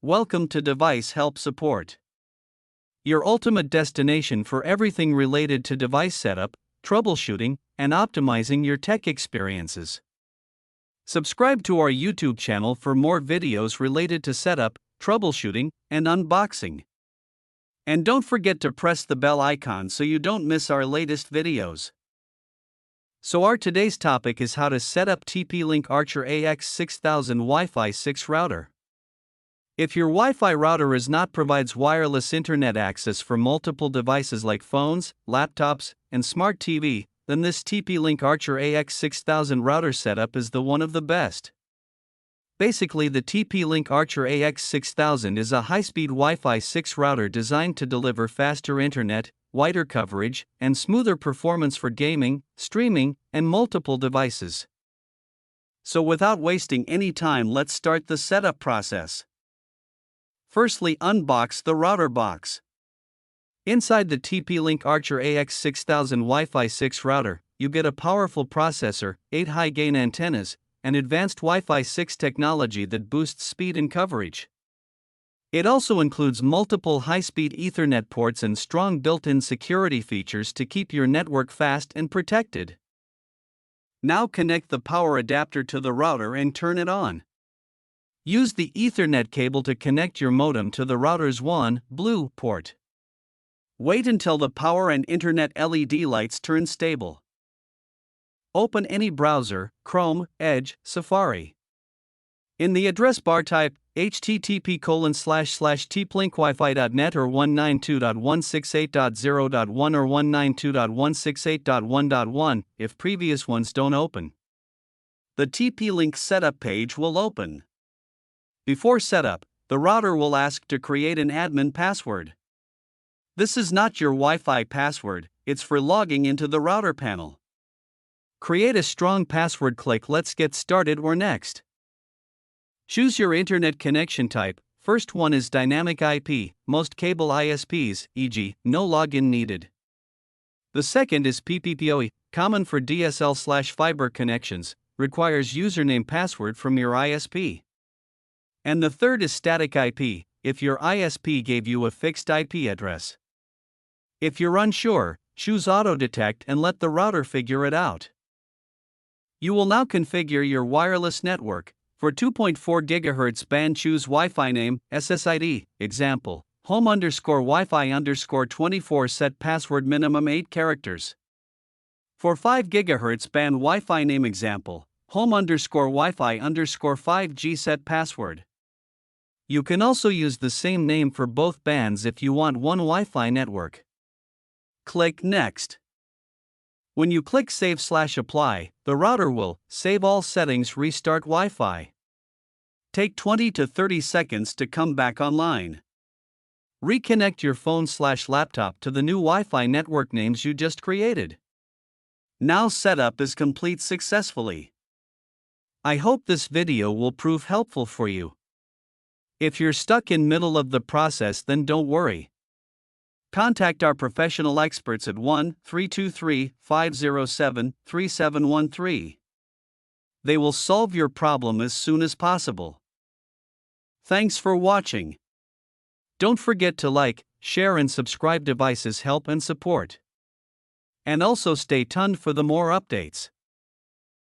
Welcome to Device Help Support, your ultimate destination for everything related to device setup, troubleshooting, and optimizing your tech experiences. Subscribe to our YouTube channel for more videos related to setup, troubleshooting, and unboxing. And don't forget to press the bell icon so you don't miss our latest videos. So our today's topic is how to set up TP-Link Archer AX6000 Wi-Fi 6 router. If your Wi-Fi router provides wireless internet access for multiple devices like phones, laptops, and smart TV, then this TP-Link Archer AX6000 router setup is the one of the best. Basically, the TP-Link Archer AX6000 is a high-speed Wi-Fi 6 router designed to deliver faster internet, wider coverage, and smoother performance for gaming, streaming, and multiple devices. So without wasting any time, let's start the setup process. Firstly, unbox the router box. Inside the TP-Link Archer AX6000 Wi-Fi 6 router, you get a powerful processor, 8 high-gain antennas, and advanced Wi-Fi 6 technology that boosts speed and coverage. It also includes multiple high-speed Ethernet ports and strong built-in security features to keep your network fast and protected. Now connect the power adapter to the router and turn it on. Use the Ethernet cable to connect your modem to the router's blue port. Wait until the power and internet LED lights turn stable. Open any browser, Chrome, Edge, Safari. In the address bar type http://tplinkwifi.net or 192.168.0.1 or 192.168.1.1 if previous ones don't open. The TP-Link setup page will open. Before setup, the router will ask to create an admin password. This is not your Wi-Fi password, it's for logging into the router panel. Create a strong password, click Let's Get Started or Next. Choose your internet connection type. First one is dynamic IP, most cable ISPs, e.g., no login needed. The second is PPPoE, common for DSL/fiber connections, requires username password from your ISP. And the third is static IP, if your ISP gave you a fixed IP address. If you're unsure, choose Auto Detect and let the router figure it out. You will now configure your wireless network. For 2.4 GHz band, choose Wi-Fi name, SSID, example, home_Wi-Fi_24, set password minimum 8 characters. For 5 GHz band Wi-Fi name, example, home_Wi-Fi_5G, set password. You can also use the same name for both bands if you want one Wi-Fi network. Click Next. When you click Save/Apply, the router will save all settings, restart Wi-Fi. Take 20 to 30 seconds to come back online. Reconnect your phone/laptop to the new Wi-Fi network names you just created. Now setup is complete successfully. I hope this video will prove helpful for you. If you're stuck in middle of the process, then don't worry. Contact our professional experts at 1-323-507-3713. They will solve your problem as soon as possible. Thanks for watching. Don't forget to like, share and subscribe. Devices Help and Support. And also stay tuned for the more updates.